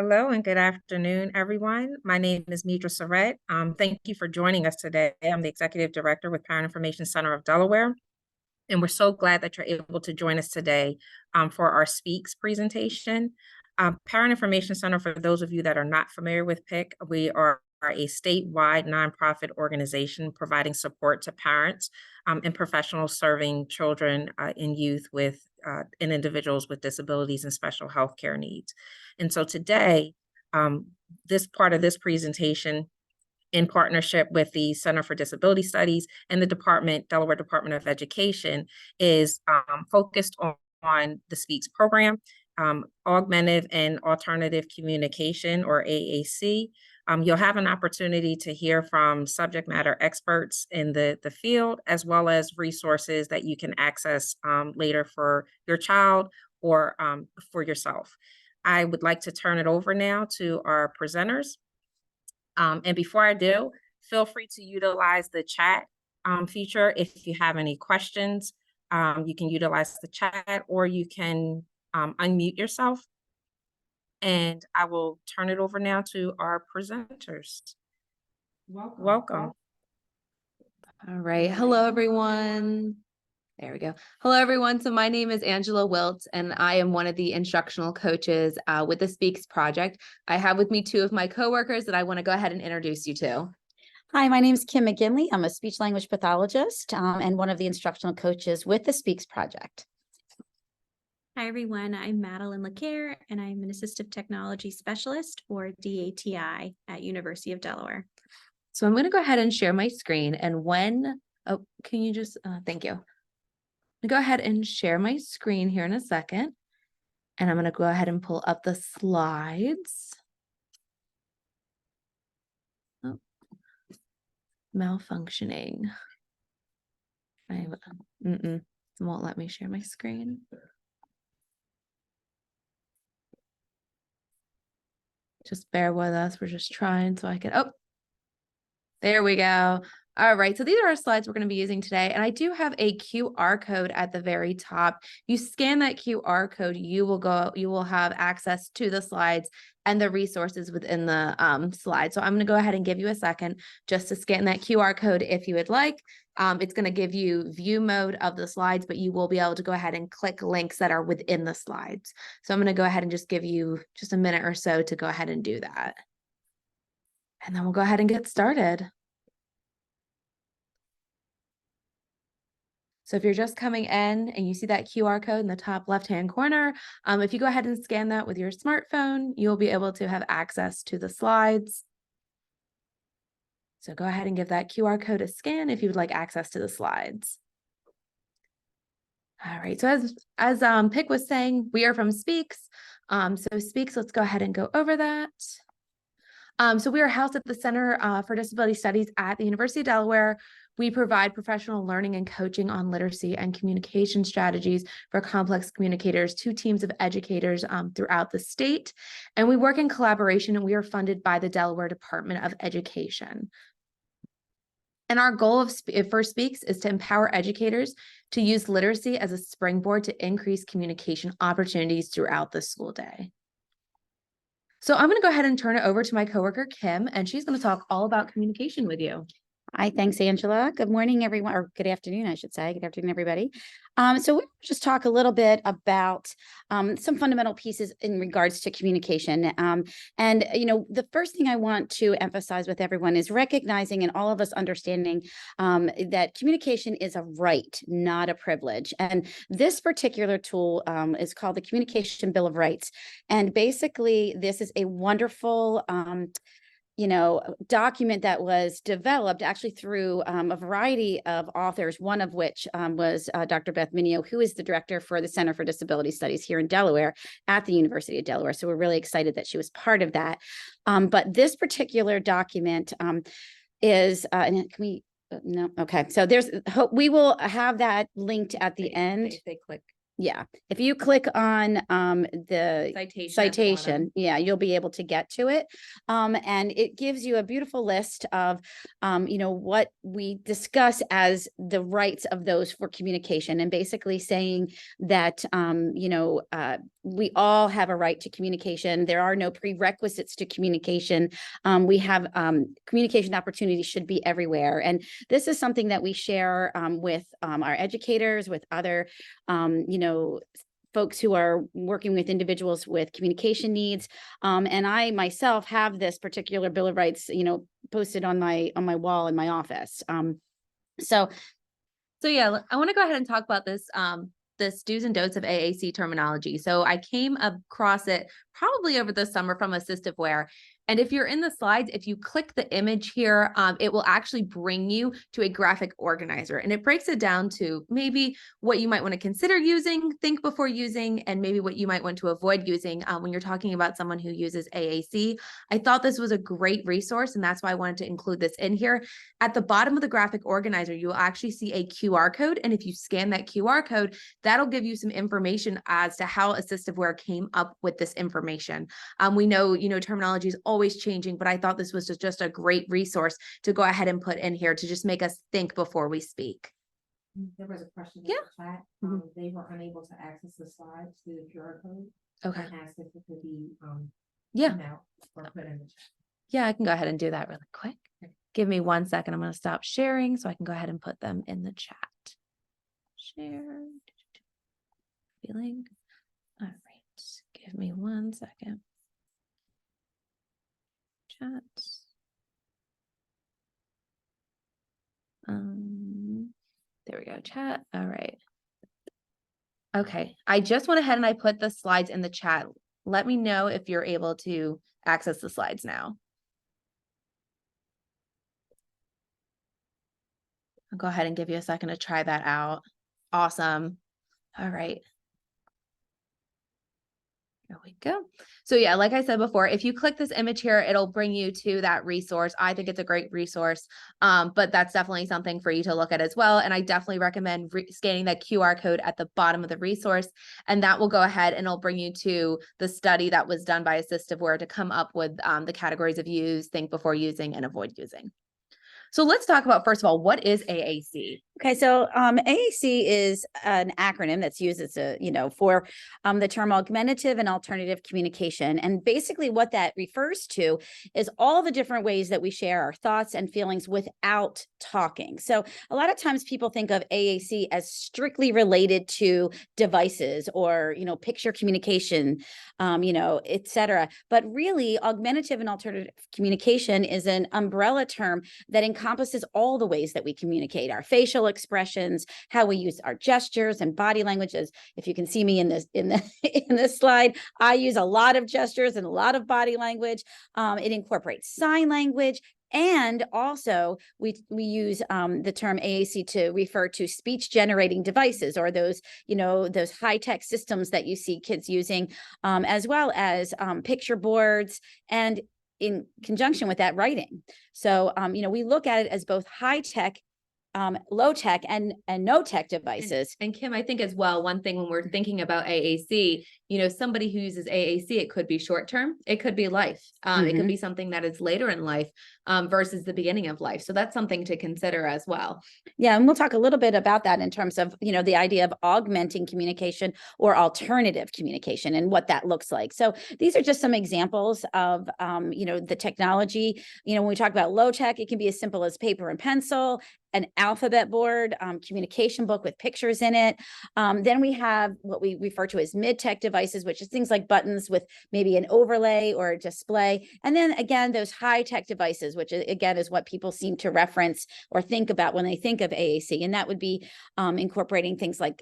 Hello and good afternoon, everyone. My name is Midra Surratt. Thank you for joining us today. I'm the Executive Director with Parent Information Center of Delaware, and we're so glad that you're able to join us today for our SPEACS presentation. Parent Information Center, for those of you that are not familiar with PIC, we are a statewide nonprofit organization providing support to parents and professionals serving children and youth with and individuals with disabilities and special health care needs. And so today, this part of this presentation, in partnership with the Center for Disability Studies and the Delaware Department of Education, is focused on the SPEACS program, Augmentative and Alternative Communication, or AAC. You'll have an opportunity to hear from subject matter experts in the field, as well as resources that you can access later for your child or for yourself. I would like to turn it over now to our presenters. And before I do, feel free to utilize the chat feature. If you have any questions, you can utilize the chat, or you can unmute yourself. And I will turn it over now to our presenters. Welcome. All right. Hello, everyone. There we go. Hello, everyone. So my name is Angela Wilt, and I am one of the instructional coaches with the SPEACS project. I have with me two of my coworkers that I want to go ahead and introduce you to. Hi, my name is Kim McGinley. I'm a speech language pathologist and one of the instructional coaches with the SPEACS project. Hi, everyone. I'm Madeline LeCaire, and I'm an assistive technology specialist, or DATI, at University of Delaware. So I'm going to go ahead and share my screen. And can you just, thank you. I'm going to go ahead and share my screen here in a second. And I'm going to go ahead and pull up the slides. Oh, malfunctioning. It won't let me share my screen. Just bear with us. We're just trying so I can, there we go. All right, so these are our slides we're going to be using today, and I do have a QR code at the very top. You scan that QR code, you will have access to the slides and the resources within the slide. So I'm going to go ahead and give you a second just to scan that QR code if you would like. It's going to give you view mode of the slides, but you will be able to go ahead and click links that are within the slides. So I'm going to go ahead and just give you just a minute or so to go ahead and do that. And then we'll go ahead and get started. So if you're just coming in and you see that QR code in the top left-hand corner, if you go ahead and scan that with your smartphone, you'll be able to have access to the slides. So go ahead and give that QR code a scan if you would like access to the slides. All right, so as Pick was saying, we are from SPEACS. So SPEACS, let's go ahead and go over that. So we are housed at the Center for Disability Studies at the University of Delaware. We provide professional learning and coaching on literacy and communication strategies for complex communicators to teams of educators throughout the state. And we work in collaboration, and we are funded by the Delaware Department of Education. And our goal for SPEACS is to empower educators to use literacy as a springboard to increase communication opportunities throughout the school day. So I'm going to go ahead and turn it over to my coworker, Kim, and she's going to talk all about communication with you. Hi, thanks, Angela. Good morning, everyone, or good afternoon, I should say. Good afternoon, everybody. So we'll just talk a little bit about some fundamental pieces in regards to communication. And, the first thing I want to emphasize with everyone is recognizing and all of us understanding that communication is a right, not a privilege. And this particular tool is called the Communication Bill of Rights. And basically, this is a wonderful document that was developed actually through a variety of authors, one of which was Dr. Beth Minio, who is the director for the Center for Disability Studies here in Delaware at the University of Delaware. So we're really excited that she was part of that. But this particular document is, and can we, no, okay. So we will have that linked at the end. If they click Yeah, if you click on the citation, yeah, you'll be able to get to it. And it gives you a beautiful list of, what we discuss as the rights of those for communication, and basically saying that, we all have a right to communication. There are no prerequisites to communication. We have communication opportunities should be everywhere. And this is something that we share with our educators, with other, folks who are working with individuals with communication needs. And I myself have this particular Bill of Rights, posted on my wall in my office. So yeah, I want to go ahead and talk about this, this do's and don'ts of AAC terminology. So I came across it probably over the summer from assistive wear. And if you're in the slides, if you click the image here, it will actually bring you to a graphic organizer, and it breaks it down to maybe what you might want to consider using, think before using, and maybe what you might want to avoid using when you're talking about someone who uses AAC. I thought this was a great resource, and that's why I wanted to include this in here. At the bottom of the graphic organizer, you will actually see a QR code. And if you scan that QR code, that'll give you some information as to how assistive wear came up with this information. We know, terminology is always changing, but I thought this was just a great resource to go ahead and put in here to just make us think before we speak. There was a question Yeah. in the chat. They were unable to access the slides through the QR code. Okay. And asked if it could be Yeah. emailed or put in the chat. Yeah, I can go ahead and do that really quick. Give me 1 second. I'm going to stop sharing so I can go ahead and put them in the chat. Share. Feeling. All right. Give me 1 second. Chat. There we go. Chat. All right. Okay. I just went ahead and I put the slides in the chat. Let me know if you're able to access the slides now. I'll go ahead and give you a second to try that out. Awesome. All right. There we go. So yeah, like I said before, if you click this image here, it'll bring you to that resource. I think it's a great resource, but that's definitely something for you to look at as well. And I definitely recommend scanning that QR code at the bottom of the resource, and that will go ahead and it'll bring you to the study that was done by assistive wear to come up with the categories of use, think before using, and avoid using. So let's talk about, first of all, what is AAC? Okay, so AAC is an acronym that's used as for the term augmentative and alternative communication. And basically what that refers to is all the different ways that we share our thoughts and feelings without talking. So a lot of times people think of AAC as strictly related to devices or, picture communication, et cetera. But really, augmentative and alternative communication is an umbrella term that encompasses all the ways that we communicate, our facial expressions, how we use our gestures and body languages. If you can see me in this slide, I use a lot of gestures and a lot of body language. It incorporates sign language. And also we use the term AAC to refer to speech generating devices, or those high-tech systems that you see kids using, as well as picture boards, and in conjunction with that, writing. So, we look at it as both high-tech, low-tech, and no-tech devices. And Kim, I think as well, one thing when we're thinking about AAC, somebody who uses AAC, it could be short-term, it could be life. It could be something that is later in life versus the beginning of life. So that's something to consider as well. Yeah, and we'll talk a little bit about that in terms of, the idea of augmenting communication or alternative communication and what that looks like. So these are just some examples of, the technology. When we talk about low-tech, it can be as simple as paper and pencil, an alphabet board, communication book with pictures in it. Then we have what we refer to as mid-tech devices, which is things like buttons with maybe an overlay or a display. And then again, those high-tech devices, which again is what people seem to reference or think about when they think of AAC. And that would be incorporating things like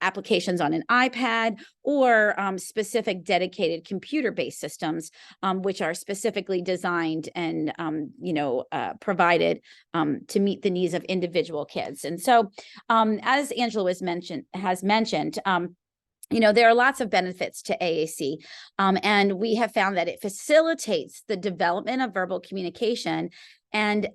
applications on an iPad, or specific dedicated computer-based systems, which are specifically designed and provided to meet the needs of individual kids. And so, as Angela has mentioned, there are lots of benefits to AAC, and we have found that it facilitates the development of verbal communication. And,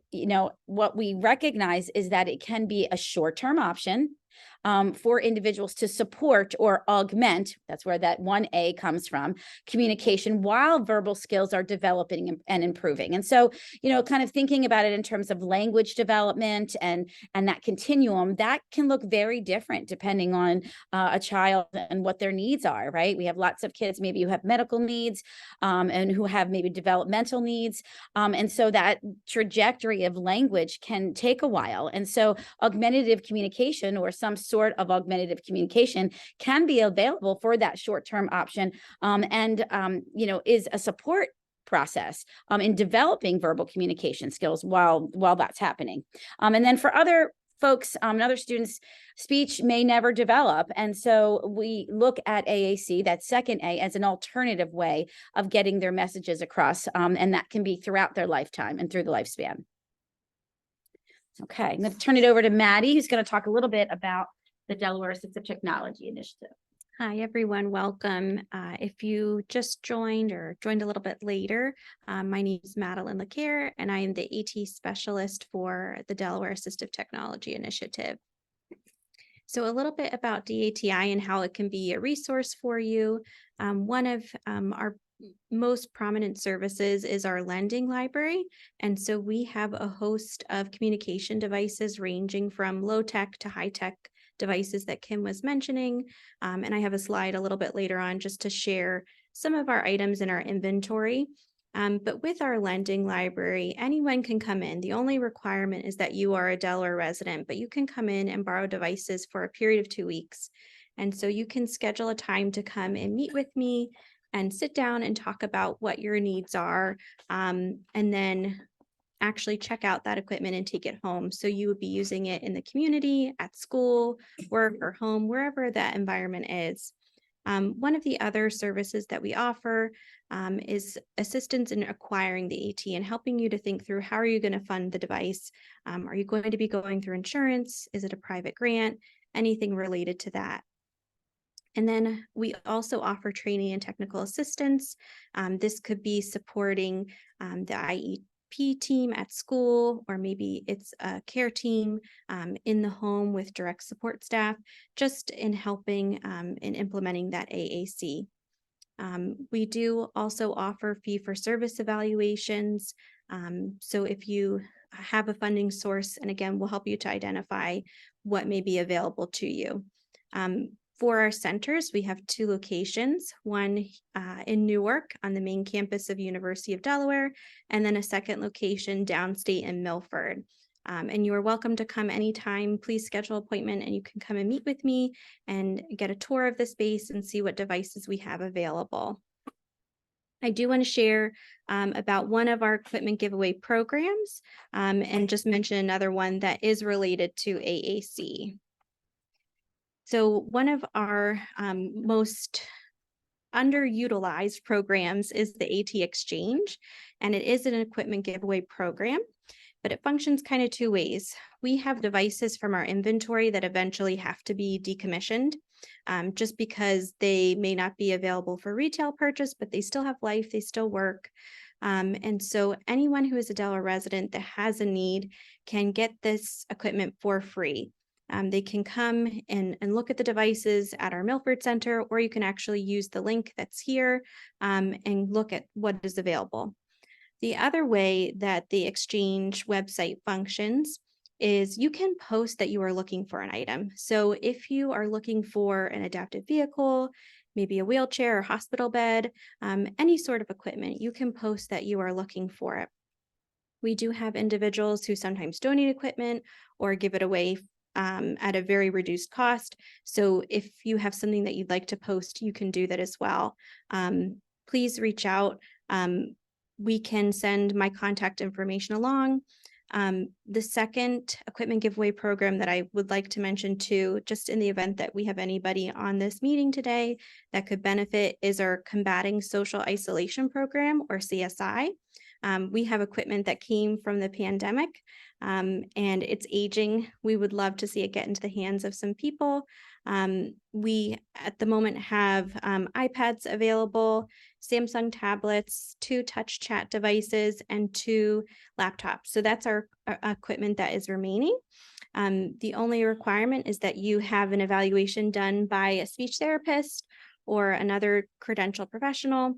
what we recognize is that it can be a short-term option, for individuals to support or augment, that's where that 1A comes from, communication while verbal skills are developing and improving. And so, kind of thinking about it in terms of language development and that continuum, that can look very different depending on a child and what their needs are, right? We have lots of kids maybe who have medical needs and who have maybe developmental needs. And so that trajectory of language can take a while. And so augmentative communication or some sort of augmentative communication can be available for that short-term option and is a support process in developing verbal communication skills while that's happening. And then for other folks and other students, speech may never develop. And so we look at AAC, that second A, as an alternative way of getting their messages across. And that can be throughout their lifetime and through the lifespan. Okay, I'm going to turn it over to Maddie, who's going to talk a little bit about the Delaware Assistive Technology Initiative. Hi, everyone. Welcome. If you just joined or joined a little bit later, my name is Madeline LeCaire, and I am the AT specialist for the Delaware Assistive Technology Initiative. So a little bit about DATI and how it can be a resource for you. One of our most prominent services is our lending library. And so we have a host of communication devices ranging from low-tech to high-tech devices that Kim was mentioning. And I have a slide a little bit later on just to share some of our items in our inventory. But with our lending library, anyone can come in. The only requirement is that you are a Delaware resident, but you can come in and borrow devices for a period of 2 weeks. And so you can schedule a time to come and meet with me and sit down and talk about what your needs are, and then actually check out that equipment and take it home. So you would be using it in the community, at school, work, or home, wherever that environment is. One of the other services that we offer is assistance in acquiring the AT and helping you to think through how are you going to fund the device? Are you going to be going through insurance? Is it a private grant? Anything related to that. And then we also offer training and technical assistance. This could be supporting the IEP team at school, or maybe it's a care team in the home with direct support staff, just in helping in implementing that AAC. We do also offer fee-for-service evaluations. So if you have a funding source, and again, we'll help you to identify what may be available to you. For our centers, we have 2 locations, one in Newark on the main campus of University of Delaware, and then a second location downstate in Milford. And you are welcome to come anytime. Please schedule an appointment and you can come and meet with me and get a tour of the space and see what devices we have available. I do want to share about one of our equipment giveaway programs and just mention another one that is related to AAC. So one of our most underutilized programs is the AT Exchange, and it is an equipment giveaway program, but it functions kind of 2 ways. We have devices from our inventory that eventually have to be decommissioned just because they may not be available for retail purchase, but they still have life, they still work. And so anyone who is a Delaware resident that has a need can get this equipment for free. They can come and look at the devices at our Milford Center, or you can actually use the link that's here and look at what is available. The other way that the Exchange website functions is you can post that you are looking for an item. So if you are looking for an adaptive vehicle, maybe a wheelchair or hospital bed, any sort of equipment, you can post that you are looking for it. We do have individuals who sometimes donate equipment or give it away at a very reduced cost. So if you have something that you'd like to post, you can do that as well. Please reach out. We can send my contact information along. The second equipment giveaway program that I would like to mention too, just in the event that we have anybody on this meeting today that could benefit, is our Combating Social Isolation Program, or CSI. We have equipment that came from the pandemic and it's aging. We would love to see it get into the hands of some people. We at the moment have iPads available, Samsung tablets, 2 touch chat devices, and 2 laptops. So that's our equipment that is remaining. The only requirement is that you have an evaluation done by a speech therapist or another credentialed professional.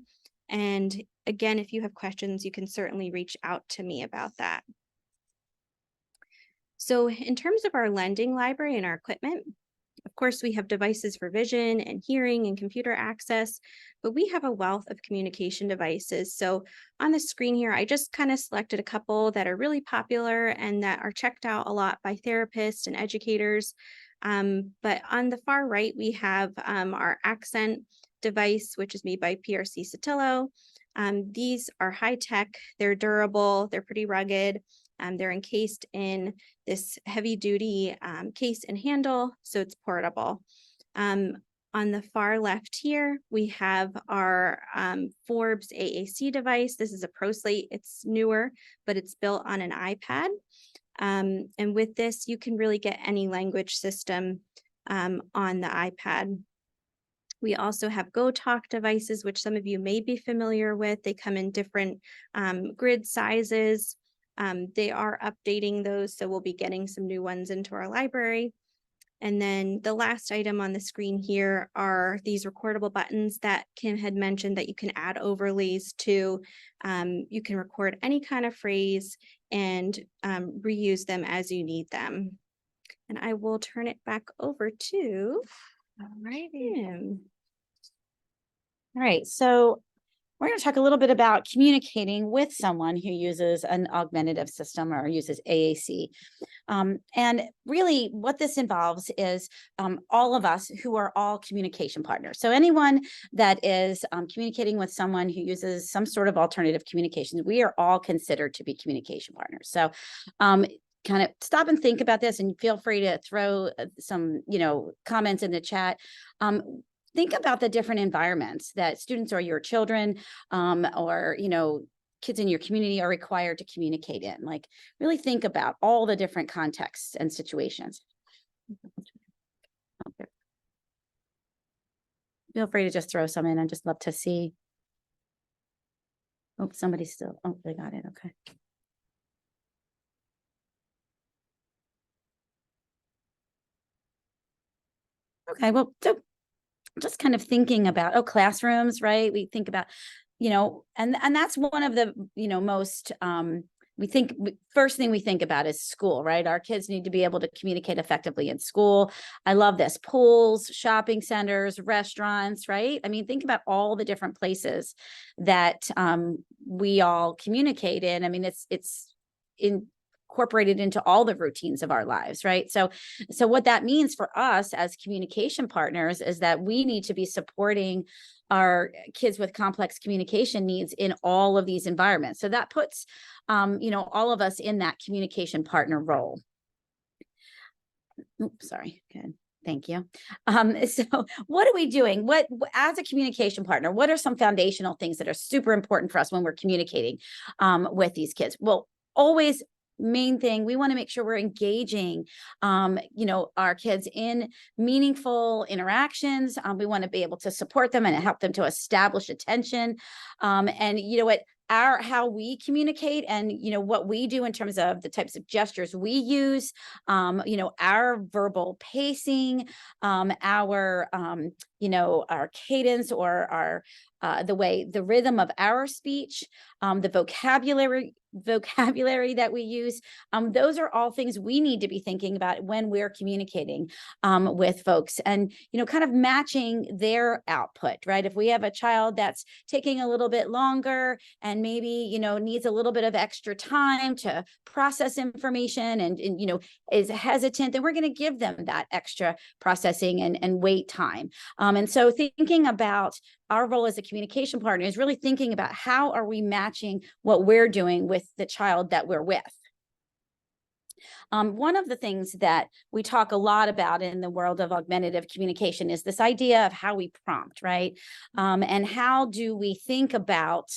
And again, if you have questions, you can certainly reach out to me about that. So in terms of our lending library and our equipment, of course, we have devices for vision and hearing and computer access, but we have a wealth of communication devices. So on the screen here, I just kind of selected a couple that are really popular and that are checked out a lot by therapists and educators. But on the far right, we have our accent device, which is made by PRC Sotillo. These are high tech, they're durable, they're pretty rugged. They're encased in this heavy duty case and handle, so it's portable. On the far left here, we have our Forbes AAC device. This is a ProSlate. It's newer, but it's built on an iPad. And with this, you can really get any language system on the iPad. We also have GoTalk devices, which some of you may be familiar with. They come in different grid sizes. They are updating those, so we'll be getting some new ones into our library. And then the last item on the screen here are these recordable buttons that Kim had mentioned that you can add overlays to. You can record any kind of phrase and reuse them as you need them. And I will turn it back over to Kim. All right, so we're going to talk a little bit about communicating with someone who uses an augmentative system or uses AAC. And really what this involves is all of us who are all communication partners. So anyone that is communicating with someone who uses some sort of alternative communications, we are all considered to be communication partners. So kind of stop and think about this, and feel free to throw some, comments in the chat. Think about the different environments that students or your children or, kids in your community are required to communicate in. Like, really think about all the different contexts and situations. Feel free to just throw some in. I'd just love to see. Oh, somebody's still, oh, they got it. Okay. Okay, well, so just kind of thinking about, classrooms, right? We think about, and that's one of the, most, first thing we think about is school, right? Our kids need to be able to communicate effectively in school. I love this. Pools, shopping centers, restaurants, right? I mean, think about all the different places that we all communicate in. I mean, it's incorporated into all the routines of our lives, right? So what that means for us as communication partners is that we need to be supporting our kids with complex communication needs in all of these environments. So that puts, all of us in that communication partner role. Oops, sorry. Good. Thank you. So what are we doing? What, as a communication partner, what are some foundational things that are super important for us when we're communicating with these kids? Well, always main thing, we want to make sure we're engaging, our kids in meaningful interactions. We want to be able to support them and help them to establish attention. And how we communicate and, what we do in terms of the types of gestures we use, our verbal pacing, our cadence or the rhythm of our speech, the vocabulary that we use. Those are all things we need to be thinking about when we're communicating with folks, and, kind of matching their output, right? If we have a child that's taking a little bit longer and maybe, needs a little bit of extra time to process information and is hesitant, then we're going to give them that extra processing and wait time. And so thinking about our role as a communication partner is really thinking about how are we matching what we're doing with the child that we're with. One of the things that we talk a lot about in the world of augmentative communication is this idea of how we prompt, right? And how do we think about,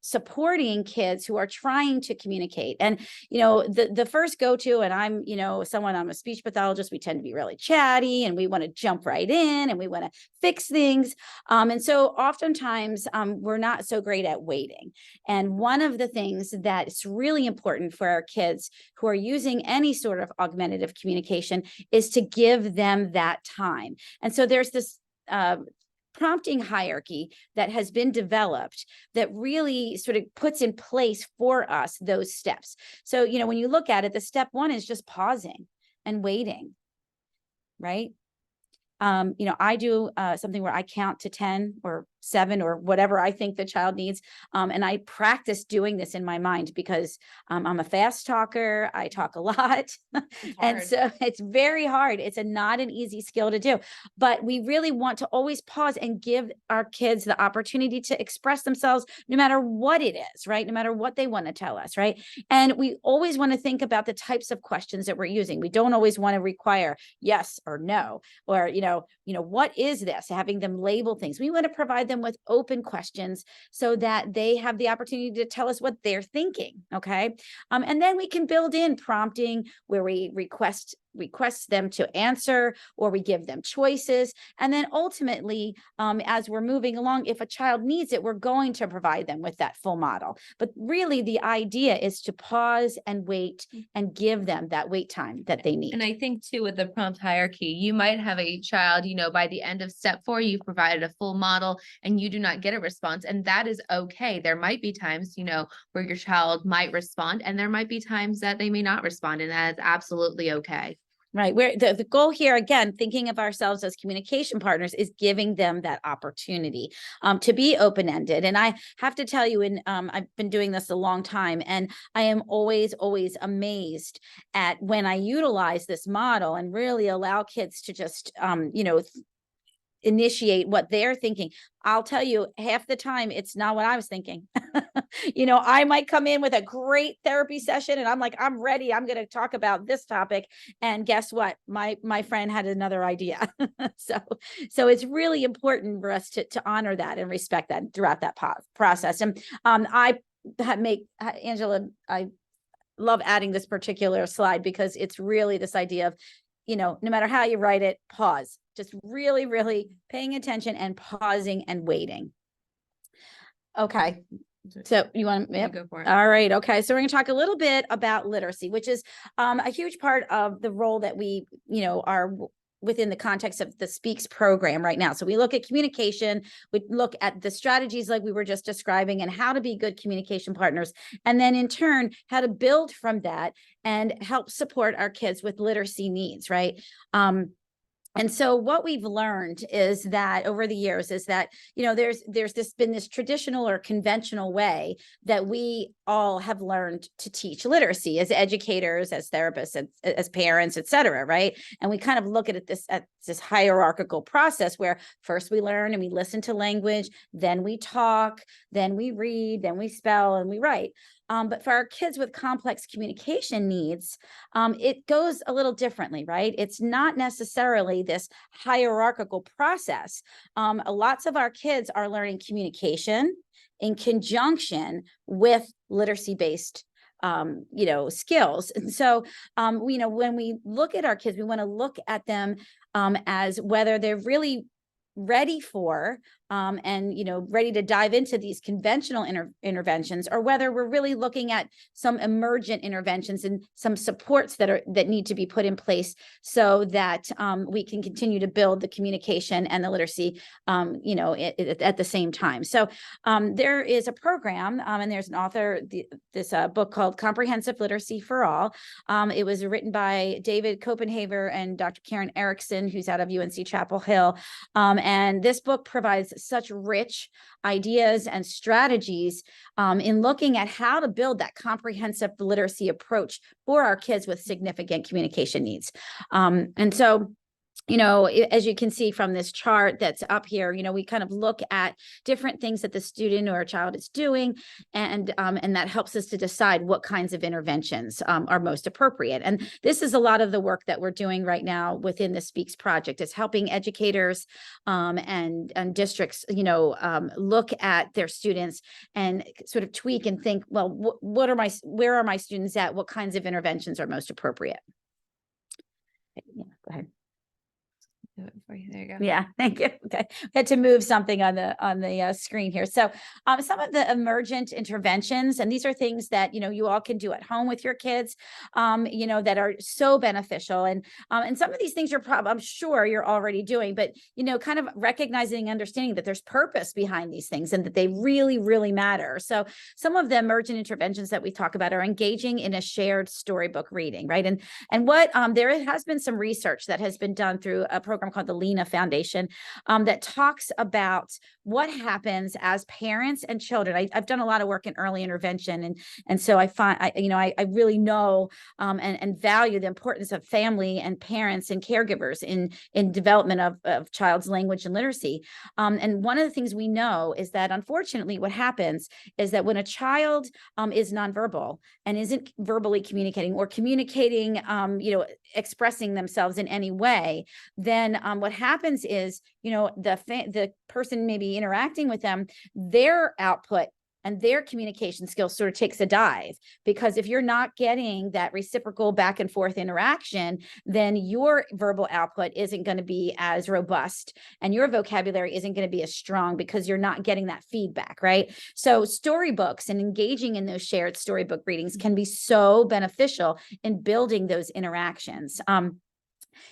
supporting kids who are trying to communicate. And, you know, the first go-to, and I'm, you know, I'm a speech pathologist, we tend to be really chatty and we want to jump right in and we want to fix things. And so oftentimes we're not so great at waiting. And one of the things that's really important for our kids who are using any sort of augmentative communication is to give them that time. And so there's this prompting hierarchy that has been developed that really sort of puts in place for us those steps. So, you know, when you look at it, the step one is just pausing and waiting, right? You know, I do something where I count to 10 or 7 or whatever I think the child needs. And I practice doing this in my mind because I'm a fast talker. I talk a lot. And so it's very hard. It's not an easy skill to do, but we really want to always pause and give our kids the opportunity to express themselves no matter what it is, right? No matter what they want to tell us, right? And we always want to think about the types of questions that we're using. We don't always want to require yes or no, or, you know, what is this? Having them label things. We want to provide them with open questions so that they have the opportunity to tell us what they're thinking. Okay. And then we can build in prompting where we request them to answer, or we give them choices. And then ultimately, as we're moving along, if a child needs it, we're going to provide them with that full model. But really the idea is to pause and wait and give them that wait time that they need. And I think too, with the prompt hierarchy, you might have a child, you know, by the end of step 4, you've provided a full model and you do not get a response. And that is okay. There might be times, you know, where your child might respond, and there might be times that they may not respond, and that is absolutely okay. Right. Where the goal here, again, thinking of ourselves as communication partners, is giving them that opportunity to be open-ended. And I have to tell you, I've been doing this a long time, and I am always amazed at when I utilize this model and really allow kids to just, you know, initiate what they're thinking. I'll tell you, half the time it's not what I was thinking. You know, I might come in with a great therapy session and I'm like, I'm ready. I'm going to talk about this topic. And guess what? My friend had another idea. So it's really important for us to honor that and respect that throughout that process. And Angela, I love adding this particular slide because it's really this idea of, you know, no matter how you write it, pause. Just really, really paying attention and pausing and waiting. Okay. So you want to go for it? All right. Okay. So we're going to talk a little bit about literacy, which is a huge part of the role that we, you know, are within the context of the SPEACS program right now. So we look at communication, we look at the strategies like we were just describing and how to be good communication partners. And then in turn, how to build from that and help support our kids with literacy needs, right? And so what we've learned is that over the years is that, you know, there's been this traditional or conventional way that we all have learned to teach literacy as educators, as therapists, as parents, et cetera, right? And we kind of look at this hierarchical process where first we learn and we listen to language, then we talk, then we read, then we spell, and we write. But for our kids with complex communication needs, it goes a little differently, right? It's not necessarily this hierarchical process. Lots of our kids are learning communication in conjunction with literacy-based you know, skills. And so, you know, when we look at our kids, we want to look at them as whether they're really ready for and, you know, ready to dive into these conventional interventions, or whether we're really looking at some emergent interventions and some supports that need to be put in place so that we can continue to build the communication and the literacy, you know, at the same time. So there is a program and there's an author, this book called Comprehensive Literacy for All. It was written by David Copenhaver and Dr. Karen Erickson, who's out of UNC Chapel Hill. And this book provides such rich ideas and strategies in looking at how to build that comprehensive literacy approach for our kids with significant communication needs. And so you know, as you can see from this chart that's up here, you know, we kind of look at different things that the student or child is doing, and that helps us to decide what kinds of interventions are most appropriate. And this is a lot of the work that we're doing right now within the SPEACS project, is helping educators and districts, you know, look at their students and sort of tweak and think, well, where are my students at? What kinds of interventions are most appropriate? Yeah, go ahead. Do it for you. There you go. Yeah, thank you. Okay, I had to move something on the screen here. So, some of the emergent interventions, and these are things that, you know, you all can do at home with your kids, you know, that are so beneficial. And some of these things I'm sure you're already doing, but, you know, kind of recognizing and understanding that there's purpose behind these things and that they really, really matter. So, some of the emergent interventions that we talk about are engaging in a shared storybook reading, right? And what there has been some research that has been done through a program called the Lena Foundation that talks about what happens as parents and children. I've done a lot of work in early intervention, and so I find I really know and value the importance of family and parents and caregivers in development of child's language and literacy. And one of the things we know is that, unfortunately, what happens is that when a child is nonverbal and isn't verbally communicating or communicating, you know, expressing themselves in any way, then what happens is, you know, the person maybe interacting with them, their output and their communication skills sort of takes a dive, because if you're not getting that reciprocal back and forth interaction, then your verbal output isn't going to be as robust and your vocabulary isn't going to be as strong because you're not getting that feedback, right? So storybooks and engaging in those shared storybook readings can be so beneficial in building those interactions.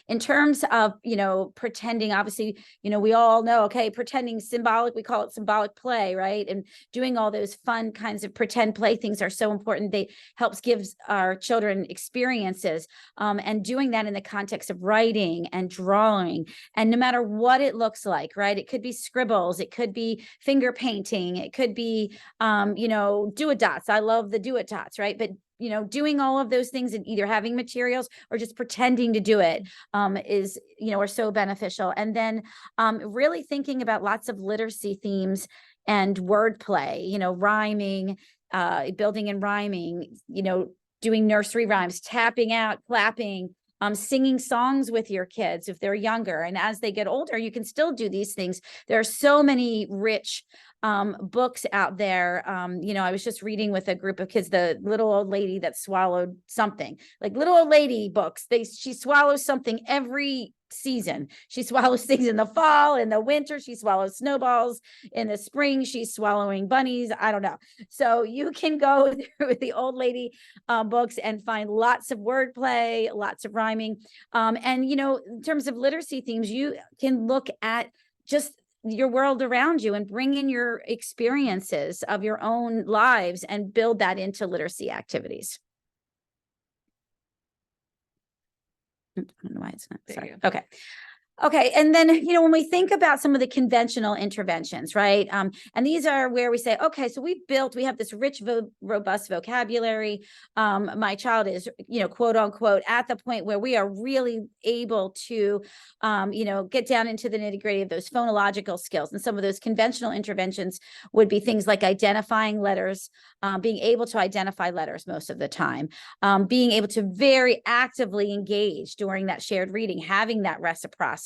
In terms of, you know, pretending, obviously, you know, we all know, okay, pretending symbolic, we call it symbolic play, right? And doing all those fun kinds of pretend play things are so important. They helps gives our children experiences, and doing that in the context of writing and drawing, and no matter what it looks like, right? It could be scribbles, it could be finger painting, it could be, you know, do-it-dots. I love the do-it-dots, right? But you know, doing all of those things and either having materials or just pretending to do it is, you know, are so beneficial. And then really thinking about lots of literacy themes and wordplay, you know, rhyming, building and rhyming, you know, doing nursery rhymes, tapping out, clapping, singing songs with your kids if they're younger. And as they get older, you can still do these things. There are so many rich books out there. You know, I was just reading with a group of kids, the little old lady that swallowed something, like little old lady books. She swallows something every season. She swallows things in the fall, in the winter, she swallows snowballs, in the spring, she's swallowing bunnies. I don't know. So you can go through the old lady books and find lots of wordplay, lots of rhyming. And, you know, in terms of literacy themes, you can look at just your world around you and bring in your experiences of your own lives and build that into literacy activities. I don't know why it's not. Sorry. Okay. Okay. And then, you know, when we think about some of the conventional interventions, right? And these are where we say, okay, so we have this rich, robust vocabulary. My child is, you know, quote unquote, at the point where we are really able to, you know, get down into the nitty gritty of those phonological skills. And some of those conventional interventions would be things like identifying letters, being able to identify letters most of the time, being able to very actively engage during that shared reading, having that reciprocity.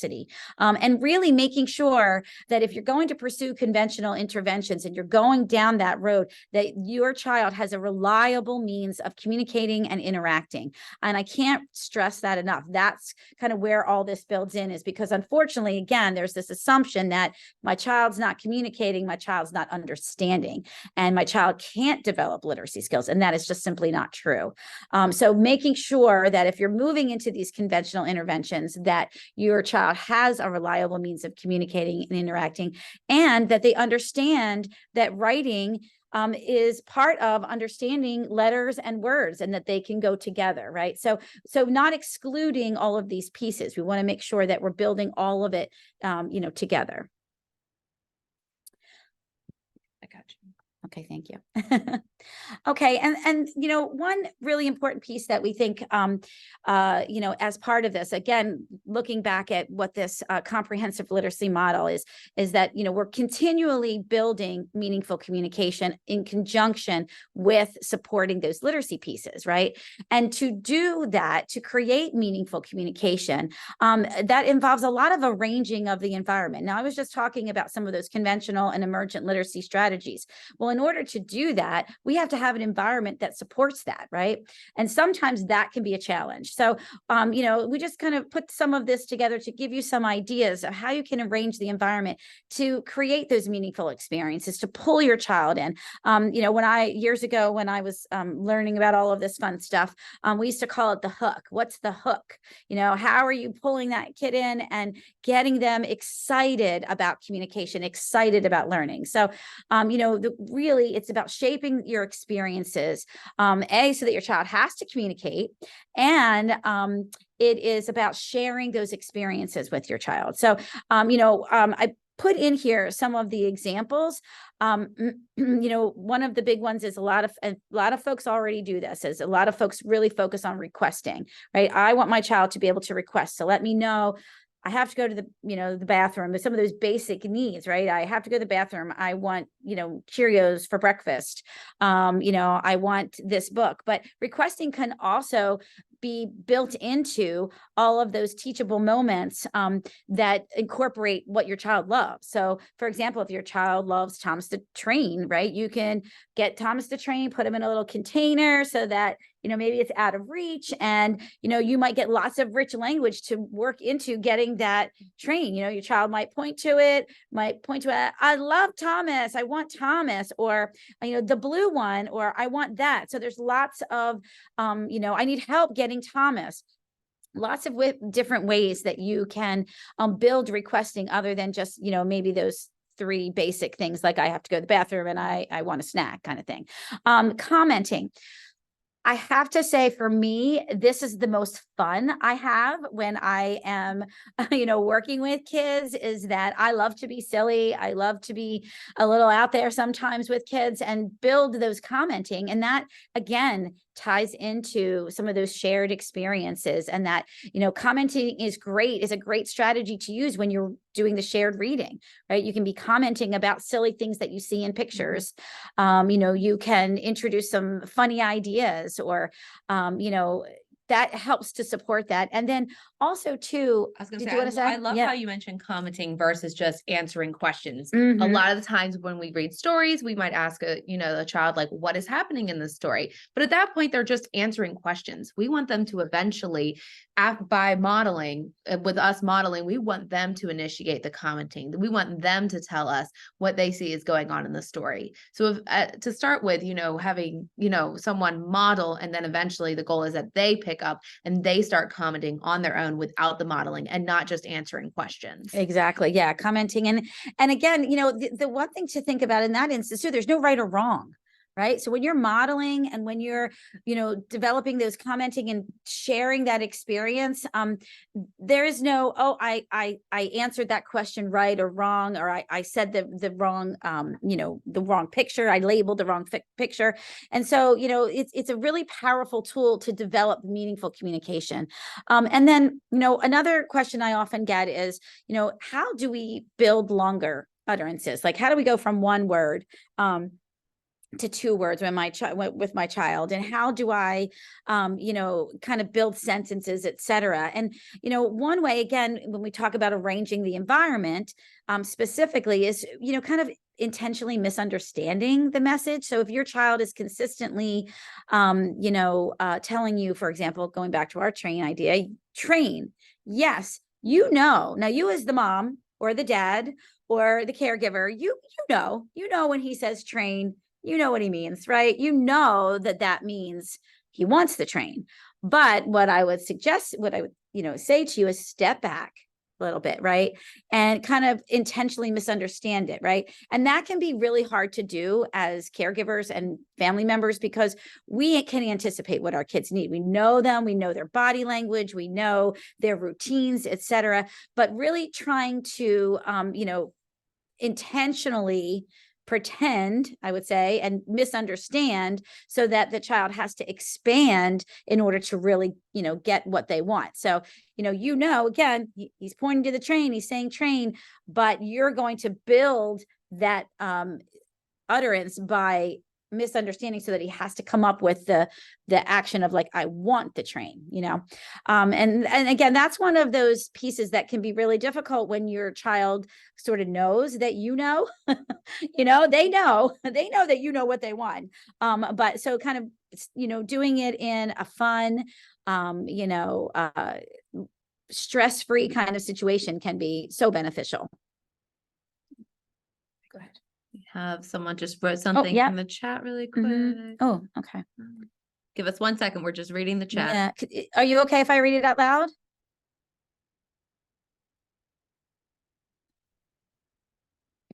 And really making sure that if you're going to pursue conventional interventions and you're going down that road, that your child has a reliable means of communicating and interacting. And I can't stress that enough. That's kind of where all this builds in, is because, unfortunately, again, there's this assumption that my child's not communicating, my child's not understanding, and my child can't develop literacy skills. And that is just simply not true. So making sure that if you're moving into these conventional interventions, that your child has a reliable means of communicating and interacting, and that they understand that writing is part of understanding letters and words, and that they can go together, right? So not excluding all of these pieces. We want to make sure that we're building all of it, you know, together. I got you. Okay, thank you. Okay, and one really important piece that we think, as part of this, again, looking back at what this comprehensive literacy model is that we're continually building meaningful communication in conjunction with supporting those literacy pieces, right? And to do that, to create meaningful communication, that involves a lot of arranging of the environment. Now, I was just talking about some of those conventional and emergent literacy strategies. Well, in order to do that, we have to have an environment that supports that, right? And sometimes that can be a challenge. So, we just kind of put some of this together to give you some ideas of how you can arrange the environment to create those meaningful experiences, to pull your child in. Years ago, when I was learning about all of this fun stuff, we used to call it the hook. What's the hook? How are you pulling that kid in and getting them excited about communication, excited about learning? So, really, it's about shaping your experiences, so that your child has to communicate, and it is about sharing those experiences with your child. So, I put in here some of the examples. One of the big ones is a lot of folks already do this, is a lot of folks really focus on requesting, right? I want my child to be able to request. So let me know, I have to go to the bathroom. There's some of those basic needs, right? I have to go to the bathroom. I want, Cheerios for breakfast. I want this book. But requesting can also be built into all of those teachable moments that incorporate what your child loves. So, for example, if your child loves Thomas the Train, right, you can get Thomas the Train, put him in a little container so that maybe it's out of reach, and you might get lots of rich language to work into getting that train. Your child might point to it, I love Thomas, I want Thomas, or the blue one, or I want that. So there's lots of I need help getting Thomas. Lots of different ways that you can build requesting, other than just maybe those 3 basic things, like I have to go to the bathroom and I want a snack kind of thing. Commenting. I have to say, for me, this is the most fun I have when I am, working with kids, is that I love to be silly. I love to be a little out there sometimes with kids and build those commenting. And that, again, ties into some of those shared experiences, and that, commenting is a great strategy to use when you're doing the shared reading, right? You can be commenting about silly things that you see in pictures. You can introduce some funny ideas, or, that helps to support that. And then also too, I was going to say, I love how you mentioned commenting versus just answering questions. A lot of the times when we read stories, we might ask a child, like, what is happening in this story? But at that point, they're just answering questions. We want them to eventually, by modeling, with us modeling, we want them to initiate the commenting. We want them to tell us what they see is going on in the story. So if, to start with, having, someone model, and then eventually the goal is that they pick up and they start commenting on their own without the modeling, and not just answering questions. Exactly. Yeah. Commenting. And again, the one thing to think about in that instance too, there's no right or wrong, right? So when you're modeling and when you're, developing those commenting and sharing that experience, there is no, I answered that question right or wrong, or I said the wrong, the wrong picture. I labeled the wrong picture. And so, it's a really powerful tool to develop meaningful communication. And then, another question I often get is, how do we build longer utterances? Like, how do we go from one word, to 2 words with my child, and how do I, kind of build sentences, et cetera. And, one way, again, when we talk about arranging the environment, specifically, is, kind of intentionally misunderstanding the message. So if your child is consistently, telling you, for example, going back to our train idea, train, yes, now you as the mom or the dad or the caregiver, you know, when he says train, you know what he means, right? You know that means he wants the train. But what I would suggest, what I would, say to you is step back a little bit, right? And kind of intentionally misunderstand it, right? And that can be really hard to do as caregivers and family members, because we can anticipate what our kids need. We know them, we know their body language, we know their routines, et cetera. But really trying to, intentionally pretend, I would say, and misunderstand, so that the child has to expand in order to really, get what they want. So, again, he's pointing to the train, he's saying train, but you're going to build that utterance by misunderstanding, so that he has to come up with the action of like, I want the train, and again, that's one of those pieces that can be really difficult when your child sort of knows that they know that you know what they want, but so kind of doing it in a fun stress-free kind of situation can be so beneficial. Go ahead. Have someone just wrote something in the chat really quick. Oh, okay. Give us 1 second. We're just reading the chat. Yeah. Are you okay if I read it out loud?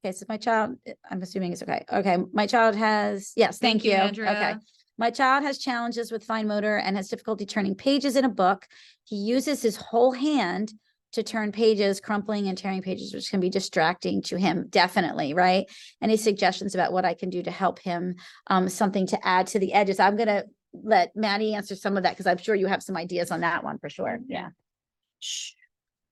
Okay, so my child, I'm assuming it's okay. Okay, my child has, yes, thank you. Andrea. Okay. My child has challenges with fine motor and has difficulty turning pages in a book. He uses his whole hand to turn pages, crumpling and tearing pages, which can be distracting to him. Definitely, right? Any suggestions about what I can do to help him? Something to add to the edges. I'm going to let Maddie answer some of that, because I'm sure you have some ideas on that one for sure. Yeah.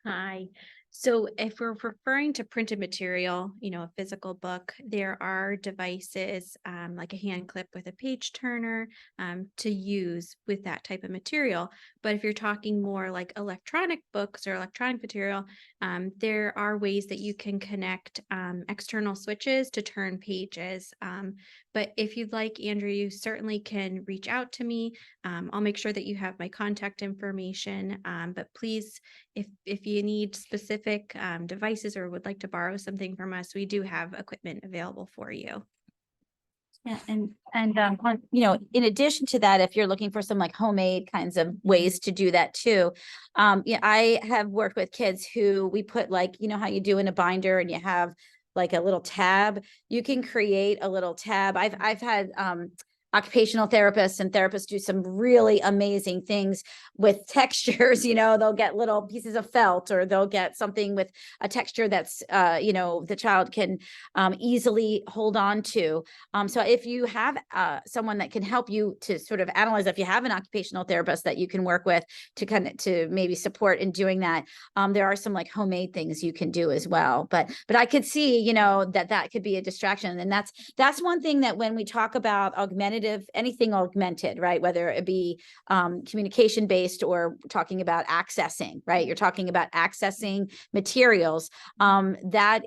Hi. So if we're referring to printed material, a physical book, there are devices like a hand clip with a page turner to use with that type of material. But if you're talking more like electronic books or electronic material, there are ways that you can connect external switches to turn pages. But if you'd like, Andrew, you certainly can reach out to me. I'll make sure that you have my contact information. But please, if you need specific devices or would like to borrow something from us, we do have equipment available for you. Yeah, and in addition to that, if you're looking for some like homemade kinds of ways to do that too, I have worked with kids who we put like, how you do in a binder and you have like a little tab. You can create a little tab. I've had occupational therapists and therapists do some really amazing things with textures. They'll get little pieces of felt, or they'll get something with a texture that's, the child can easily hold on to. So if you have someone that can help you to sort of analyze, if you have an occupational therapist that you can work with to maybe support in doing that, there are some like homemade things you can do as well. But I could see, that could be a distraction. And that's one thing that when we talk about anything augmented, right? Whether it be communication based or talking about accessing, right? You're talking about accessing materials. That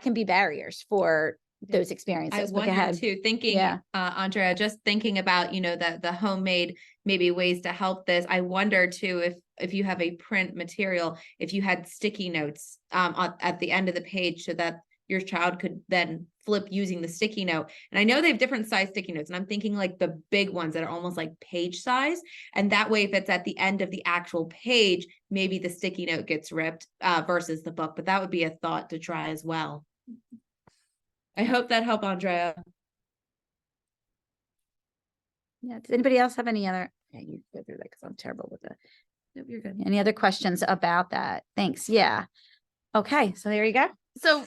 can be barriers for those experiences. I wonder too, thinking, Andrea, just thinking about, the homemade maybe ways to help this. I wonder too, if you have a print material, if you had sticky notes at the end of the page, so that your child could then flip using the sticky note. And I know they have different size sticky notes, and I'm thinking like the big ones that are almost like page size. And that way, if it's at the end of the actual page, maybe the sticky note gets ripped versus the book. But that would be a thought to try as well. I hope that helped, Andrea. Yeah. Does anybody else have any other? Yeah, you go through that because I'm terrible with it. Nope, you're good. Any other questions about that? Thanks. Yeah. Okay. So there you go. So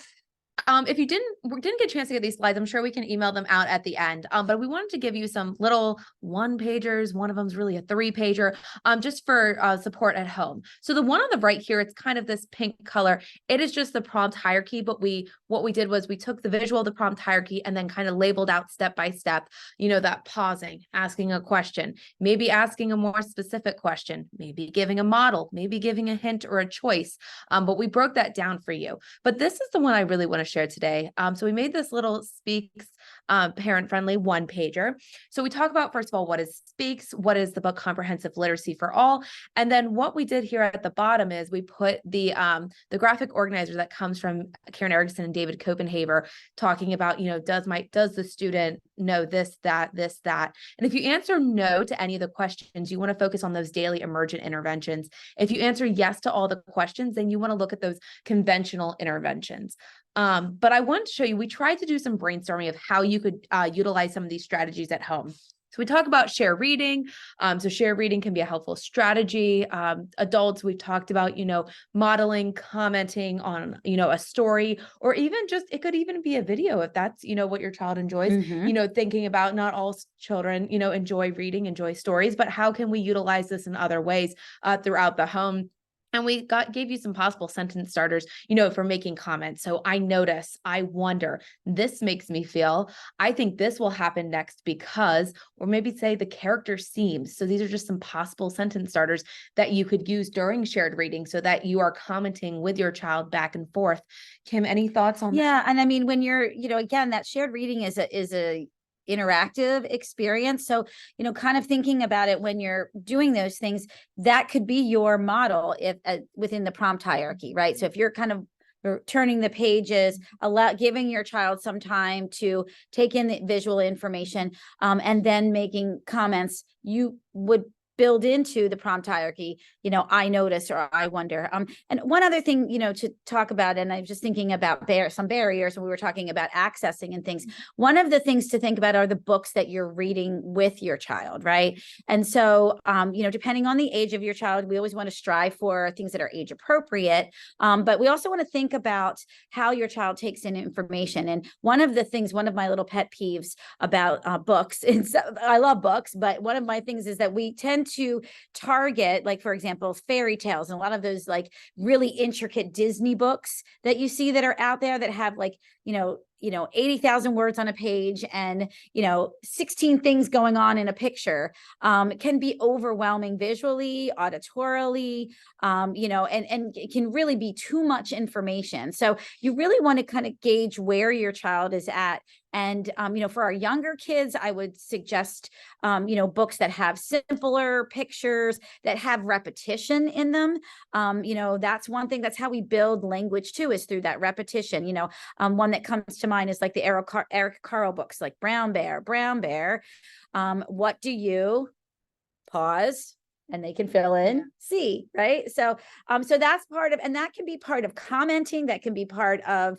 if you didn't get a chance to get these slides, I'm sure we can email them out at the end. But we wanted to give you some little 1-pagers. One of them is really a 3-pager, just for support at home. So the one on the right here, it's kind of this pink color. It is just the prompt hierarchy, but what we did was we took the visual of the prompt hierarchy and then kind of labeled out step by step, that pausing, asking a question, maybe asking a more specific question, maybe giving a model, maybe giving a hint or a choice. But we broke that down for you. But this is the one I really want to share today. So we made this little SPEACS parent-friendly 1-pager. So we talk about, first of all, what is SPEACS, what is the book Comprehensive Literacy for All, and then what we did here at the bottom is we put the graphic organizer that comes from Karen Erickson and David Copenhaver, talking about, does the student know this, that, and if you answer no to any of the questions, you want to focus on those daily emergent interventions. If you answer yes to all the questions, then you want to look at those conventional interventions. But I want to show you, we tried to do some brainstorming of how you could utilize some of these strategies at home. So we talk about shared reading. So shared reading can be a helpful strategy. Adults, we've talked about, modeling, commenting on, a story, or even just, it could even be a video if that's, what your child enjoys, thinking about not all children, enjoy reading, enjoy stories, but how can we utilize this in other ways throughout the home? And we gave you some possible sentence starters, for making comments. So I notice, I wonder, this makes me feel, I think this will happen next because, or maybe say the character seems. So these are just some possible sentence starters that you could use during shared reading so that you are commenting with your child back and forth. Kim, any thoughts on that? Yeah. And I mean, when you're, again, that shared reading is a interactive experience. So, kind of thinking about it when you're doing those things, that could be your model if within the prompt hierarchy, right? So if you're kind of turning the pages, giving your child some time to take in the visual information, and then making comments, you would build into the prompt hierarchy, I notice, or I wonder. And one other thing, to talk about, and I'm just thinking about some barriers when we were talking about accessing and things. One of the things to think about are the books that you're reading with your child, right? And so, depending on the age of your child, we always want to strive for things that are age appropriate. But we also want to think about how your child takes in information. And one of my little pet peeves about books, and so, I love books, but one of my things is that we tend to target, like, for example, fairy tales and a lot of those like really intricate Disney books that you see that are out there that have like, 80,000 words on a page and, 16 things going on in a picture. It can be overwhelming visually, auditorily, and it can really be too much information. So you really want to kind of gauge where your child is at. And, for our younger kids, I would suggest, books that have simpler pictures, that have repetition in them. That's one thing. That's how we build language too, is through that repetition. One that comes to mind is like the Eric Carle books, like Brown Bear. What do you pause? And they can fill in C, right? So, so that's part of, and that can be part of commenting. That can be part of,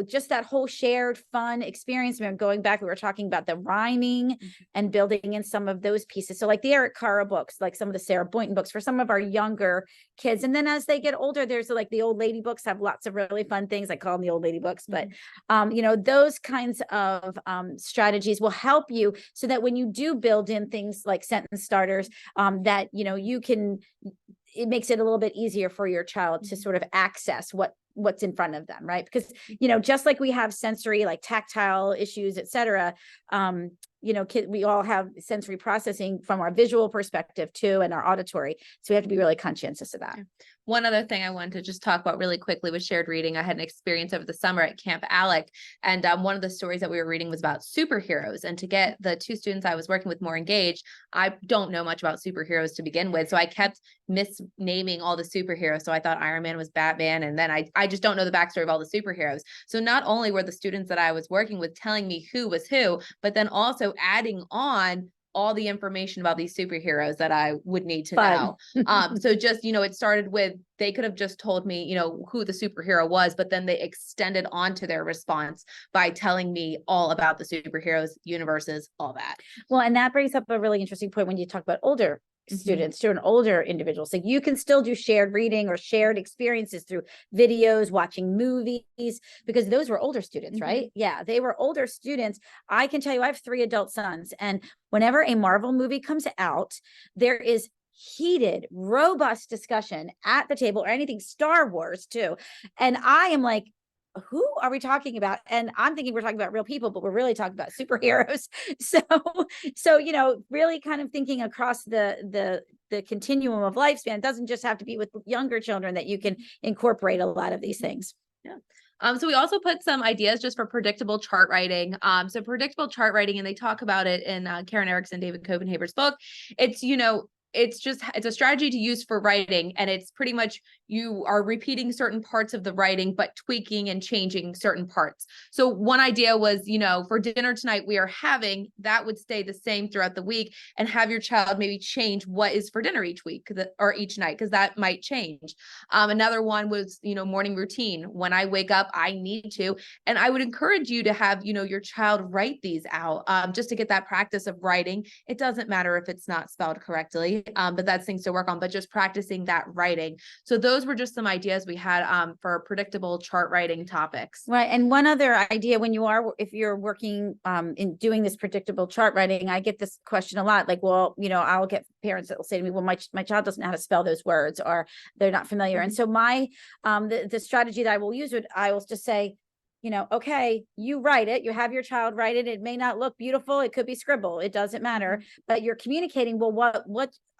just that whole shared fun experience. Going back, we were talking about the rhyming and building in some of those pieces. So like the Eric Carle books, like some of the Sarah Boynton books for some of our younger kids. And then as they get older, there's like the old lady books have lots of really fun things. I call them the old lady books, but, those kinds of strategies will help you so that when you do build in things like sentence starters, that, it makes it a little bit easier for your child to sort of access what's in front of them, right? Because, just like we have sensory, like tactile issues, et cetera, we all have sensory processing from our visual perspective too, and our auditory. So we have to be really conscientious of that. One other thing I wanted to just talk about really quickly with shared reading. I had an experience over the summer at Camp Alec, and one of the stories that we were reading was about superheroes. And to get the two students I was working with more engaged, I don't know much about superheroes to begin with, so I kept misnaming all the superheroes. So I thought Iron Man was Batman, and then I just don't know the backstory of all the superheroes. So not only were the students that I was working with telling me who was who, but then also adding on all the information about these superheroes that I would need to know. So just, it started with, they could have just told me, who the superhero was, but then they extended onto their response by telling me all about the superheroes, universes, all that. Well, and that brings up a really interesting point when you talk about older students to an older individual. So you can still do shared reading or shared experiences through videos, watching movies, because those were older students, right? Yeah, they were older students. I can tell you, I have 3 adult sons, and whenever a Marvel movie comes out, there is heated, robust discussion at the table, or anything Star Wars too. And I am like, who are we talking about? And I'm thinking we're talking about real people, but we're really talking about superheroes. So, really kind of thinking across the continuum of lifespan. It doesn't just have to be with younger children that you can incorporate a lot of these things. Yeah. So we also put some ideas just for predictable chart writing. So predictable chart writing, and they talk about it in Karen Erickson, David Copenhaver's book. It's, it's a strategy to use for writing, and it's pretty much you are repeating certain parts of the writing, but tweaking and changing certain parts. So one idea was, for dinner tonight, we are having, that would stay the same throughout the week, and have your child maybe change what is for dinner each week or each night, because that might change. Another one was, morning routine. When I wake up, I need to, and I would encourage you to have, your child write these out, just to get that practice of writing. It doesn't matter if it's not spelled correctly, but that's things to work on, but just practicing that writing. So those were just some ideas we had for predictable chart writing topics. Right. And one other idea, if you're working in doing this predictable chart writing, I get this question a lot, like, well, I'll get parents that will say to me, well, my child doesn't know how to spell those words, or they're not familiar. And so the strategy that I will use I will just say, okay, you write it, you have your child write it. It may not look beautiful. It could be scribble. It doesn't matter, but you're communicating, well,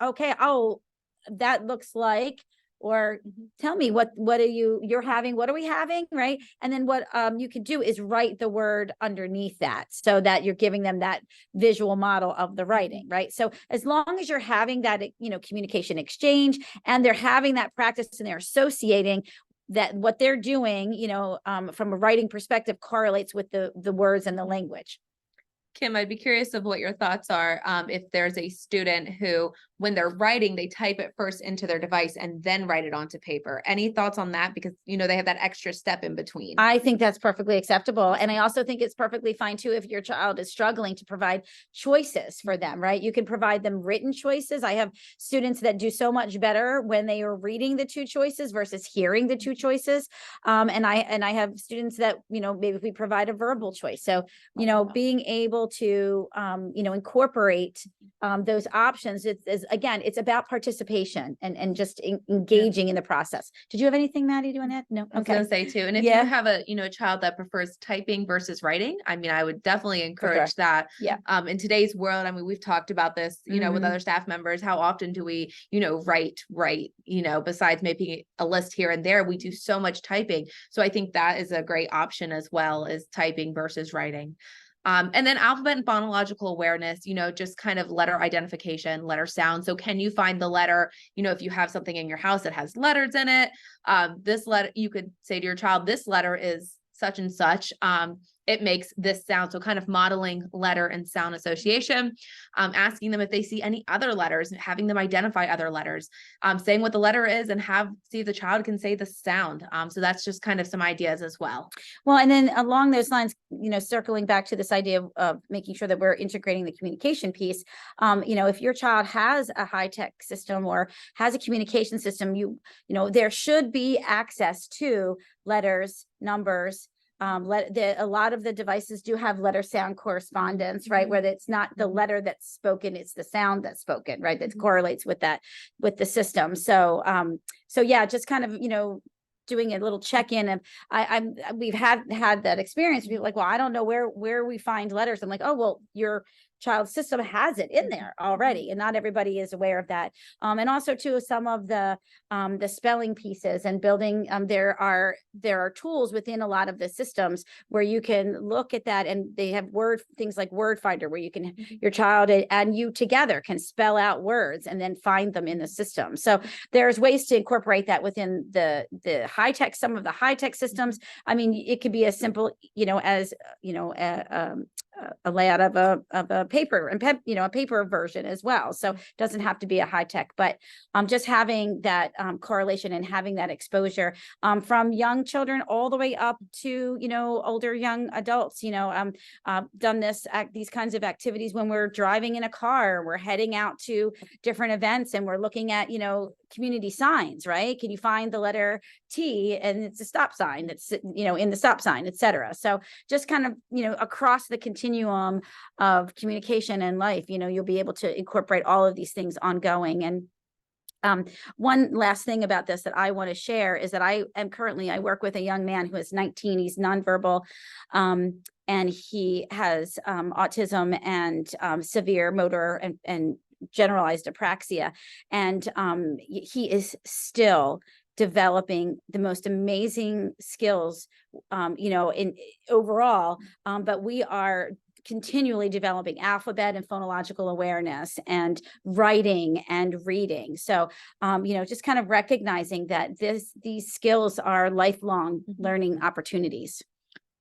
okay. Oh, that looks like, or tell me what are you're having, what are we having? Right. And then what you can do is write the word underneath that, so that you're giving them that visual model of the writing. Right. So as long as you're having that, communication exchange, and they're having that practice, and they're associating that what they're doing, from a writing perspective, correlates with the words and the language. Kim, I'd be curious of what your thoughts are if there's a student who, when they're writing, they type it first into their device and then write it onto paper. Any thoughts on that? Because, they have that extra step in between. I think that's perfectly acceptable. And I also think it's perfectly fine too if your child is struggling to provide choices for them, right? You can provide them written choices. I have students that do so much better when they are reading the two choices versus hearing the two choices. And I have students that, maybe we provide a verbal choice. So, being able to, incorporate those options, it's about participation and just engaging in the process. Did you have anything, Maddie? Do you want to add? No. I was going to say too. And if you have a child that prefers typing versus writing, I would definitely encourage that. Yeah. In today's world, we've talked about this, with other staff members. How often do we, write, besides making a list here and there, we do so much typing. So I think that is a great option as well, as typing versus writing. And then alphabet and phonological awareness, just kind of letter identification, letter sound. So can you find the letter, if you have something in your house that has letters in it, this letter, you could say to your child, this letter is such and such. It makes this sound. So kind of modeling letter and sound association, asking them if they see any other letters, having them identify other letters, saying what the letter is, and see if the child can say the sound. So that's just kind of some ideas as well. Well, and then along those lines, circling back to this idea of making sure that we're integrating the communication piece, if your child has a high-tech system or has a communication system, there should be access to letters, numbers. A lot of the devices do have letter sound correspondence, right? Where it's not the letter that's spoken, it's the sound that's spoken, right? That correlates with the system. So, just kind of, doing a little check-in. And we've had that experience. People like, well, I don't know where we find letters. I'm like, oh, well, your child's system has it in there already, and not everybody is aware of that. And also too, some of the spelling pieces and building, there are tools within a lot of the systems where you can look at that, and they have things like Word Finder, where you can, your child and you together can spell out words and then find them in the system. So there's ways to incorporate that within the high-tech, some of the high-tech systems. It could be as simple, as, a layout of a paper and a paper version as well. So it doesn't have to be a high tech, but just having that correlation and having that exposure from young children all the way up to, older young adults, done these kinds of activities when we're driving in a car, we're heading out to different events, and we're looking at, community signs, right? Can you find the letter T and it's a stop sign that's, in the stop sign, et cetera. So just kind of, across the continuum of communication and life, you'll be able to incorporate all of these things ongoing. And one last thing about this that I want to share is that I work with a young man who is 19. He's nonverbal, and he has autism and severe motor and generalized apraxia. And he is still developing the most amazing skills, in overall, but we are continually developing alphabet and phonological awareness and writing and reading. So, just kind of recognizing that these skills are lifelong learning opportunities.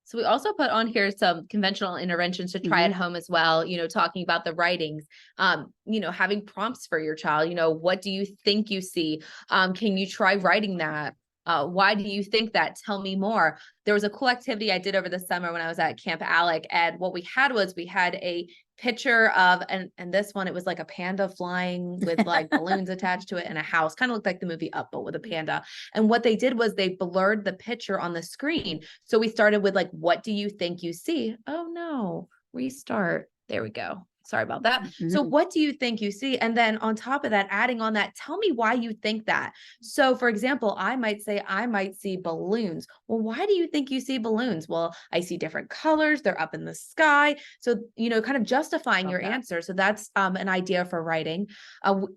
So we also put on here some conventional interventions to try at home as well, talking about the writings, having prompts for your child, what do you think you see? Can you try writing that? Why do you think that? Tell me more. There was a cool activity I did over the summer when I was at Camp Alec, and what we had a picture of, and this one, it was like a panda flying with like balloons attached to it and a house, kind of looked like the movie Up, but with a panda. And what they did was they blurred the picture on the screen. So we started with like, what do you think you see? Oh no, restart. There we go. Sorry about that. So what do you think you see? And then on top of that, adding on that, tell me why you think that. So for example, I might say, I might see balloons. Well, why do you think you see balloons? Well, I see different colors. They're up in the sky. So, kind of justifying your answer. So that's an idea for writing.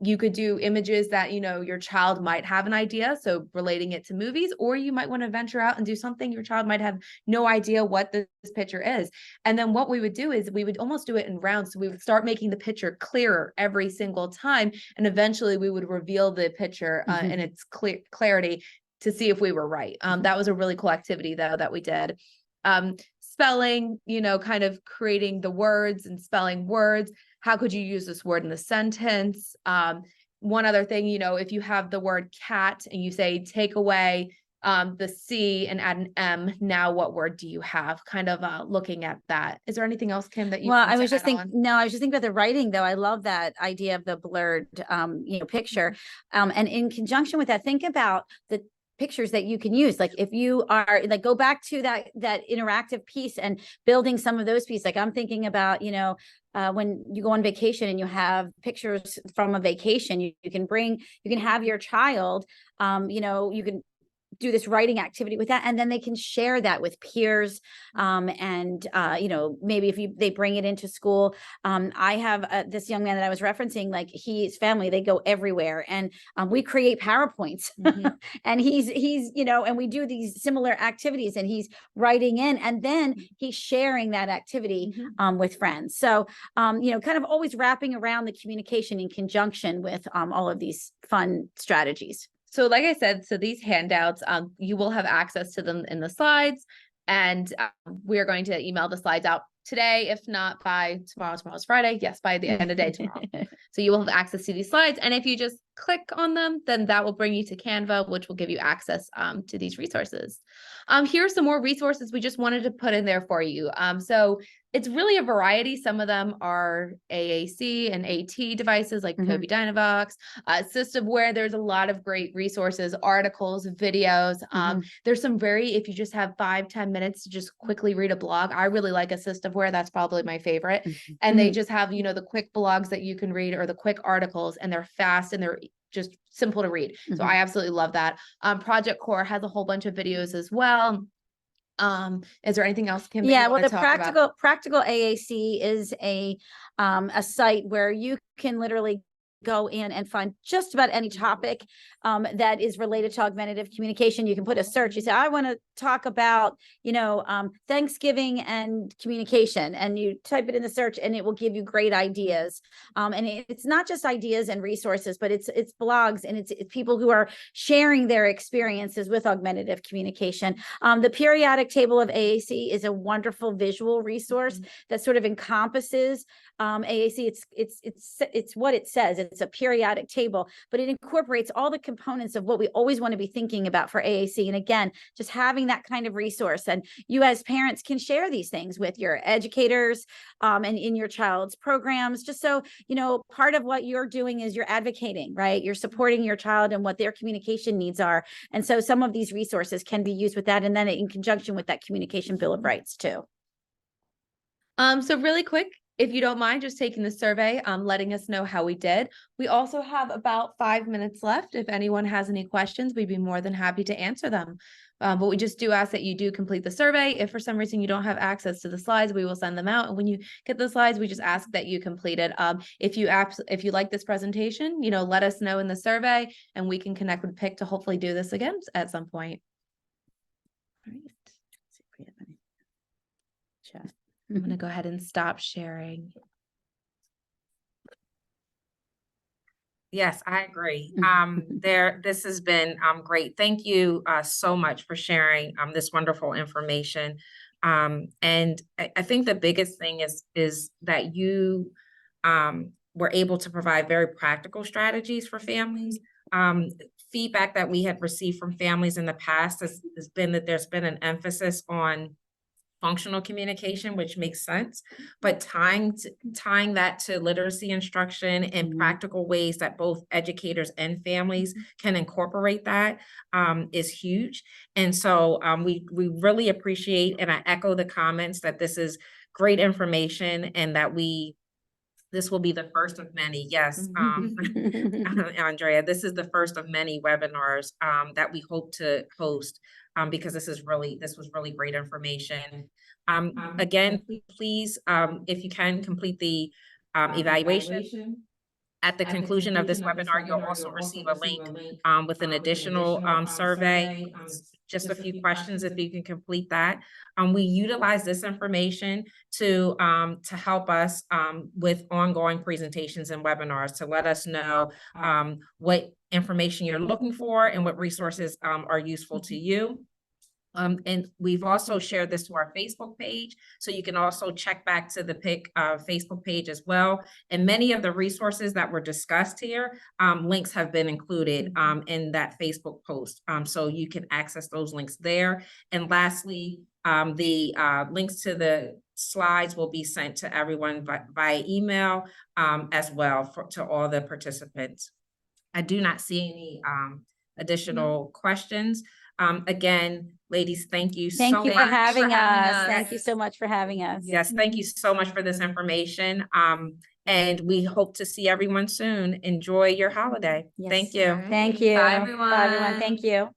You could do images that, your child might have an idea. So relating it to movies, or you might want to venture out and do something your child might have no idea what this picture is. And then what we would do is we would almost do it in rounds. So we would start making the picture clearer every single time. And eventually we would reveal the picture in its clarity to see if we were right. That was a really cool activity though, that we did. Spelling, kind of creating the words and spelling words. How could you use this word in the sentence? One other thing, if you have the word cat and you say, take away the C and add an M, now what word do you have? Kind of looking at that. Is there anything else, Kim, that you I was just thinking about the writing though. I love that idea of the blurred picture. And in conjunction with that, think about the pictures that you can use. Like if you are like, go back to that interactive piece and building some of those pieces. Like I'm thinking about, when you go on vacation and you have pictures from a vacation, you can have your child, you can do this writing activity with that, and then they can share that with peers. Maybe if they bring it into school. I have this young man that I was referencing, like his family, they go everywhere, and we create PowerPoints and he's and we do these similar activities, and he's writing in, and then he's sharing that activity with friends. So kind of always wrapping around the communication in conjunction with all of these fun strategies. So like I said, so these handouts, you will have access to them in the slides, and we're going to email the slides out today, if not by tomorrow. Tomorrow's Friday. Yes, by the end of the day tomorrow. So you will have access to these slides. And if you just click on them, then that will bring you to Canva, which will give you access to these resources. Here's some more resources we just wanted to put in there for you. So it's really a variety. Some of them are AAC and AT devices like Kobe Dynavox, Systemware. There's a lot of great resources, articles, videos. There's some if you just have 5-10 minutes to just quickly read a blog. I really like a Systemware. That's probably my favorite. And they just have, the quick blogs that you can read, or the quick articles, and they're fast and they're just simple to read. So I absolutely love that. Project Core has a whole bunch of videos as well. Is there anything else, Kim? Yeah, well, the practical AAC is a site where you can literally go in and find just about any topic that is related to augmentative communication. You can put a search. You say, I want to talk about, Thanksgiving and communication, and you type it in the search, and it will give you great ideas. And it's not just ideas and resources, but it's blogs, and it's people who are sharing their experiences with augmentative communication. The periodic table of AAC is a wonderful visual resource that sort of encompasses AAC. It's what it says. It's a periodic table, but it incorporates all the components of what we always want to be thinking about for AAC. And again, just having that kind of resource, and you as parents can share these things with your educators and in your child's programs, just so, part of what you're doing is you're advocating, right? You're supporting your child and what their communication needs are. And so some of these resources can be used with that, and then in conjunction with that communication bill of rights too. So really quick, if you don't mind just taking the survey, letting us know how we did. We also have about 5 minutes left. If anyone has any questions, we'd be more than happy to answer them. But we just do ask that you do complete the survey. If for some reason you don't have access to the slides, we will send them out. And when you get the slides, we just ask that you complete it. If you like this presentation, let us know in the survey, and we can connect with PIC to hopefully do this again at some point. All right. Let's see if we have any chat. I'm gonna go ahead and stop sharing. Yes, I agree. This has been great. Thank you so much for sharing this wonderful information. And I think the biggest thing is that you were able to provide very practical strategies for families. Feedback that we had received from families in the past has been that there's been an emphasis on functional communication, which makes sense, but tying that to literacy instruction and practical ways that both educators and families can incorporate that is huge. And so we really appreciate, and I echo the comments that this is great information and that this will be the first of many. Yes, Andrea, this is the first of many webinars that we hope to host because this was really great information. Again, please, if you can, complete the evaluation. At the conclusion of this webinar, you'll also receive a link with an additional survey. Just a few questions if you can complete that. We utilize this information to help us with ongoing presentations and webinars to let us know what information you're looking for and what resources are useful to you. And we've also shared this to our Facebook page, so you can also check back to the PIC Facebook page as well. And many of the resources that were discussed here, links have been included in that Facebook post. So you can access those links there. And lastly, the links to the slides will be sent to everyone via email as well to all the participants. I do not see any additional questions. Again, ladies, thank you so much. Thank you for having us. Thank you so much for having us. Yes, thank you so much for this information. And we hope to see everyone soon. Enjoy your holiday. Yes. Thank you. Thank you. Bye, everyone. Bye, everyone. Thank you.